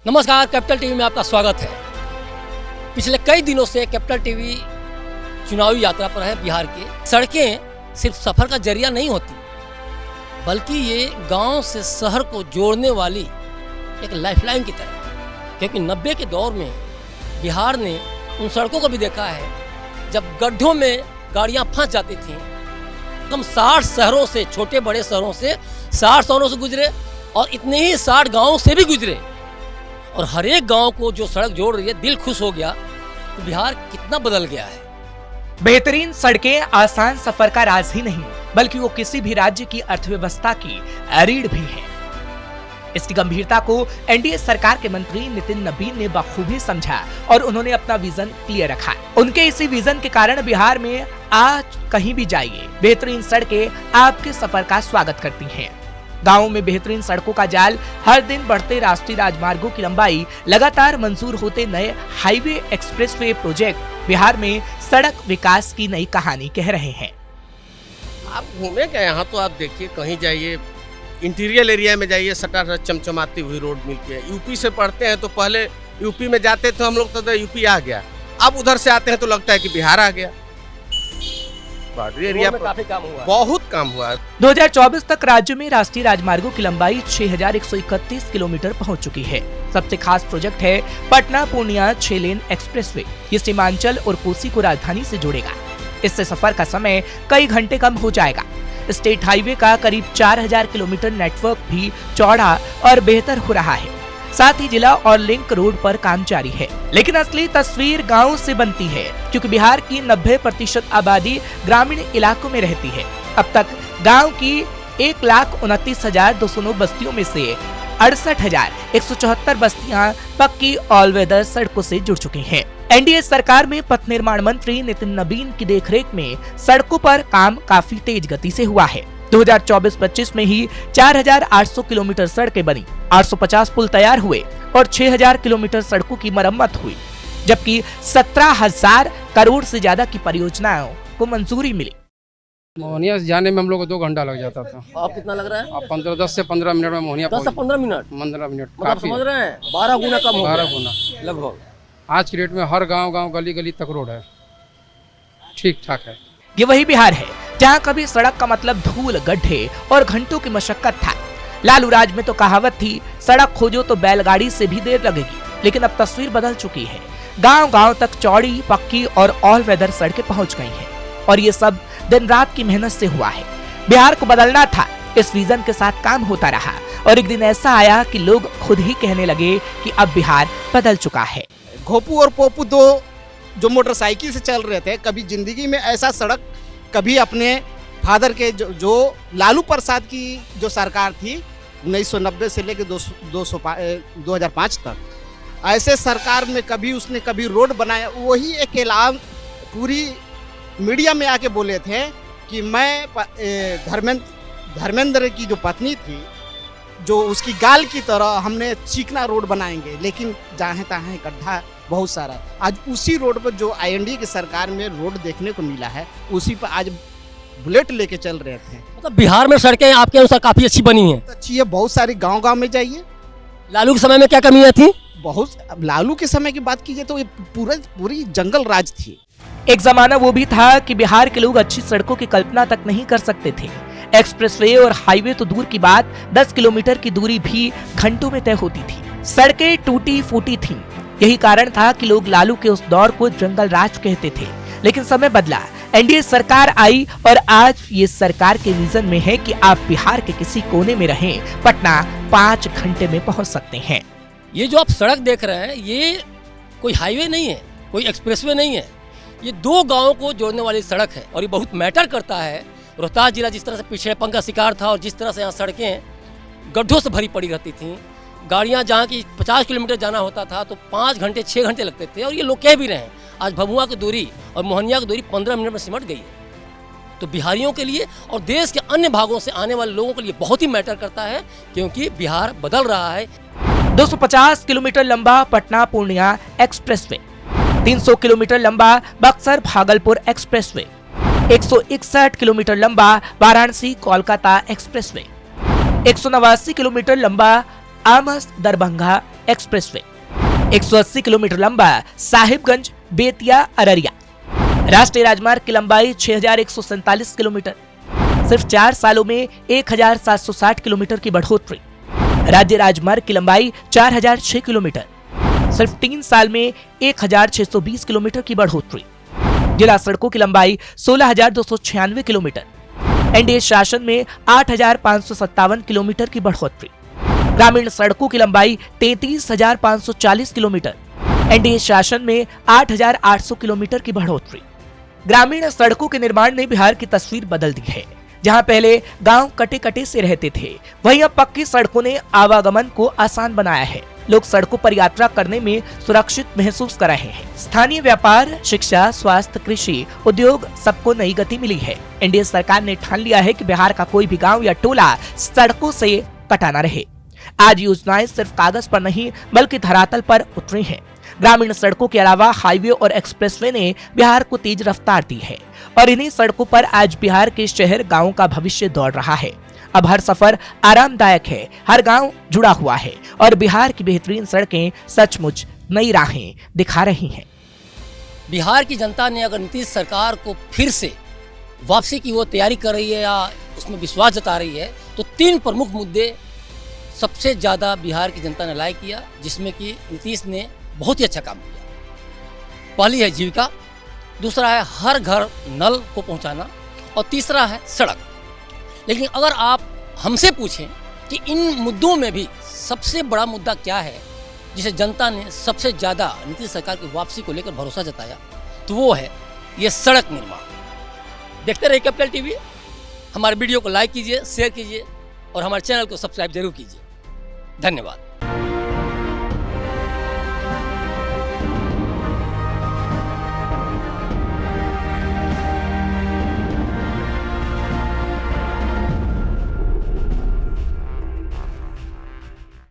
नमस्कार, capital TV में आपका स्वागत है। पिछले कई दिनों से कैपिटल टीवी चुनावी यात्रा पर है बिहार की। सड़कें सिर्फ सफ़र का जरिया नहीं होती, बल्कि ये गांव से शहर को जोड़ने वाली एक लाइफलाइन की तरह। क्योंकि 90 के दौर में बिहार ने उन सड़कों को भी देखा है जब गड्ढों में गाड़ियां फंस जाती थीं। कम 60 शहरों से, छोटे बड़े शहरों से 60 शहरों से गुजरे और इतने ही 60 गाँवों से भी गुजरे। और हर एक गांव को जो सड़क जोड़ रही है, दिल खुश हो गया तो बिहार कितना बदल गया है। बेहतरीन सड़कें आसान सफर का राज ही नहीं, बल्कि वो किसी भी राज्य की अर्थव्यवस्था की रीढ़ भी है। इसकी गंभीरता को एनडीए सरकार के मंत्री नितिन नबीन ने बखूबी समझा और उन्होंने अपना विजन क्लियर रखा। उनके इसी विजन के कारण बिहार में आज कहीं भी जाइए, बेहतरीन सड़कें आपके सफर का स्वागत करती हैं। गाँव में बेहतरीन सड़कों का जाल, हर दिन बढ़ते राष्ट्रीय राजमार्गों की लंबाई, लगातार मंजूर होते नए हाईवे एक्सप्रेसवे प्रोजेक्ट बिहार में सड़क विकास की नई कहानी कह रहे हैं। आप घूमे क्या? यहाँ तो आप देखिए, कहीं जाइए, इंटीरियर एरिया में जाइए, सटासट चमचमाती हुई रोड मिलती है। यूपी से पढ़ते हैं तो पहले यूपी में जाते थे हम लोग तो यूपी आ गया, अब उधर से आते हैं तो लगता है कि बिहार आ गया। बॉर्डर एरिया पर काफी काम हुआ, बहुत काम हुआ। 2024 तक राज्य में राष्ट्रीय राजमार्गों की लंबाई 6131 किलोमीटर पहुंच चुकी है। सबसे खास प्रोजेक्ट है पटना पूर्णिया 6 लेन एक्सप्रेसवे। ये सीमांचल और कोसी को राजधानी से जोड़ेगा। इससे सफर का समय कई घंटे कम हो जाएगा। स्टेट हाईवे का करीब 4000 किलोमीटर नेटवर्क भी चौड़ा और बेहतर हो रहा है। साथ ही जिला और लिंक रोड पर काम जारी है। लेकिन असली तस्वीर गांव से बनती है, क्योंकि बिहार की 90% आबादी ग्रामीण इलाकों में रहती है। अब तक गांव की 1,29,209 बस्तियों में से 68,174 बस्तियां पक्की ऑल वेदर सड़कों से जुड़ चुकी हैं। एनडीए सरकार में पथ निर्माण मंत्री नितिन नबीन की देखरेख में सड़कों पर काम काफी तेज गति से हुआ है। 2024-25 में ही 4,800 किलोमीटर सड़कें बनी, 850 पुल तैयार हुए और 6,000 किलोमीटर सड़कों की मरम्मत हुई, जबकि 17,000 करोड़ से ज्यादा की परियोजनाओं को मंजूरी मिली। मोहनिया से जाने में हम लोग को 2 घंटा लग जाता था। अब कितना लग रहा है? अब 10 से 15 मिनट में मोहनिया 10 से 15 मिनट 15 मिनट मतलब काफी समझ रहे हैं, 12 गुना कम हो 12 गया गुना। लगभग। आज की डेट में हर गांव गली गली तक रोड है, ठीक ठाक है। ये वही बिहार है जहाँ कभी सड़क का मतलब धूल, गड्ढे और घंटों की मशक्कत था। लालू राज में तो कहावत थी, सड़क खोजो तो बैलगाड़ी से भी देर लगेगी। लेकिन अब तस्वीर बदल चुकी है। गांव गांव तक चौड़ी, पक्की और ऑल वेदर सड़कें पहुंच गई हैं। और ये सब दिन रात की मेहनत से हुआ है। बिहार को बदलना था, इस विजन के साथ काम होता रहा और एक दिन ऐसा आया कि लोग खुद ही कहने लगे कि अब बिहार बदल चुका है। घोपू और पोपू दो जो मोटरसाइकिल से चल रहे थे, कभी जिंदगी में ऐसा सड़क कभी अपने फादर के जो लालू प्रसाद की जो सरकार थी 1990 से लेकर 2005 तक, ऐसे सरकार में कभी उसने कभी रोड बनाया। वही एक ऐलान पूरी मीडिया में आके बोले थे कि मैं धर्मेंद्र की जो पत्नी थी, जो उसकी गाल की तरह हमने चिकना रोड बनाएंगे, लेकिन जहाँ तहाँ गड्ढा बहुत सारा। आज उसी रोड पर जो आईएनडी की सरकार में रोड देखने को मिला है, उसी पर आज बुलेट लेके चल रहे थे। मतलब बिहार में सड़कें आपके अनुसार काफी अच्छी बनी हैं? अच्छी है, बहुत सारी गांव में जाइए। लालू के समय में क्या कमियां थी? बहुत। लालू के समय की बात कीजिए तो ये पूरी जंगल राज थी। एक जमाना वो भी था कि बिहार के लोग अच्छी सड़कों की कल्पना तक नहीं कर सकते थे। एक्सप्रेसवे और हाईवे तो दूर की बात, 10 किलोमीटर की दूरी भी घंटों में तय होती थी। सड़कें टूटी फूटी थीं। यही कारण था कि लोग लालू के उस दौर को जंगल राज कहते थे। लेकिन समय बदला, एनडीए सरकार आई और आज ये सरकार के विजन में है कि आप बिहार के किसी कोने में रहें, पटना 5 घंटे में पहुंच सकते हैं। ये जो आप सड़क देख रहे हैं, ये कोई हाईवे नहीं है, कोई एक्सप्रेसवे नहीं है। ये 2 गांवों को जोड़ने वाली सड़क है और ये बहुत मैटर करता है। रोहतास जिला जिस तरह से पिछड़ेपन का शिकार था और जिस तरह से यहाँ सड़कें गड्ढों से भरी पड़ी रहती थीं, गाड़ियाँ जहाँ की 50 किलोमीटर जाना होता था तो 5 घंटे 6 घंटे लगते थे। और ये लोग कह भी रहे हैं, आज भभुआ की दूरी और मोहनिया की दूरी 15 मिनट में सिमट गई है। तो बिहारियों के लिए और देश के अन्य भागों से आने वाले लोगों के लिए बहुत ही मैटर करता है, क्योंकि बिहार बदल रहा है। 250 किलोमीटर लंबा पटना पूर्णिया एक्सप्रेसवे, 300 किलोमीटर लंबा बक्सर भागलपुर एक्सप्रेसवे, 161 किलोमीटर लंबा वाराणसी कोलकाता एक्सप्रेसवे, 189 किलोमीटर लंबा आमस दरभंगा एक्सप्रेसवे, 180 किलोमीटर लंबा साहिबगंज बेतिया अररिया। राष्ट्रीय राजमार्ग की लंबाई 6147 किलोमीटर, सिर्फ 4 सालों में 1760 किलोमीटर की बढ़ोतरी। राज्य राजमार्ग की लंबाई 4006 किलोमीटर, सिर्फ 3 साल में 1620 किलोमीटर की बढ़ोतरी। जिला सड़कों की लंबाई 16296 किलोमीटर, एनडीए शासन में 8557 किलोमीटर की बढ़ोतरी। ग्रामीण सड़कों की लंबाई 33540 किलोमीटर, एनडीए शासन में 8800 किलोमीटर की बढ़ोतरी। ग्रामीण सड़कों के निर्माण ने बिहार की तस्वीर बदल दी है। जहां पहले गांव कटे कटे से रहते थे, वहीं अब पक्की सड़कों ने आवागमन को आसान बनाया है। लोग सड़कों पर यात्रा करने में सुरक्षित महसूस कर रहे हैं। स्थानीय व्यापार, शिक्षा, स्वास्थ्य, कृषि, उद्योग सबको नई गति मिली है। एनडीए सरकार ने ठान लिया है कि बिहार का कोई भी गांव या टोला सड़कों से कटा न रहे। आज योजनाएं सिर्फ कागज पर नहीं बल्कि धरातल पर उतरी हैं। ग्रामीण सड़कों के अलावा हाईवे और एक्सप्रेसवे ने बिहार को तेज रफ्तार दी है और इन्हीं सड़कों पर आज बिहार के शहर गांवों का भविष्य दौड़ रहा है। अब हर सफर आरामदायक है, हर गांव जुड़ा हुआ है और बिहार की बेहतरीन सड़कें सचमुच नई राहें दिखा रही हैं। बिहार की जनता ने अगर नीतीश सरकार को फिर से वापसी की वो तैयारी कर रही है या उसमें विश्वास जता रही है, तो 3 प्रमुख मुद्दे सबसे ज़्यादा बिहार की जनता ने लाइक किया, जिसमें कि नीतीश ने बहुत ही अच्छा काम किया। पहली है जीविका, दूसरा है हर घर नल को पहुंचाना और तीसरा है सड़क। लेकिन अगर आप हमसे पूछें कि इन मुद्दों में भी सबसे बड़ा मुद्दा क्या है जिसे जनता ने सबसे ज़्यादा नीतीश सरकार की वापसी को लेकर भरोसा जताया, तो वो है ये सड़क निर्माण। देखते रहिए कैपिटल टीवी। हमारे वीडियो को लाइक कीजिए, शेयर कीजिए और हमारे चैनल को सब्सक्राइब जरूर कीजिए। धन्यवाद।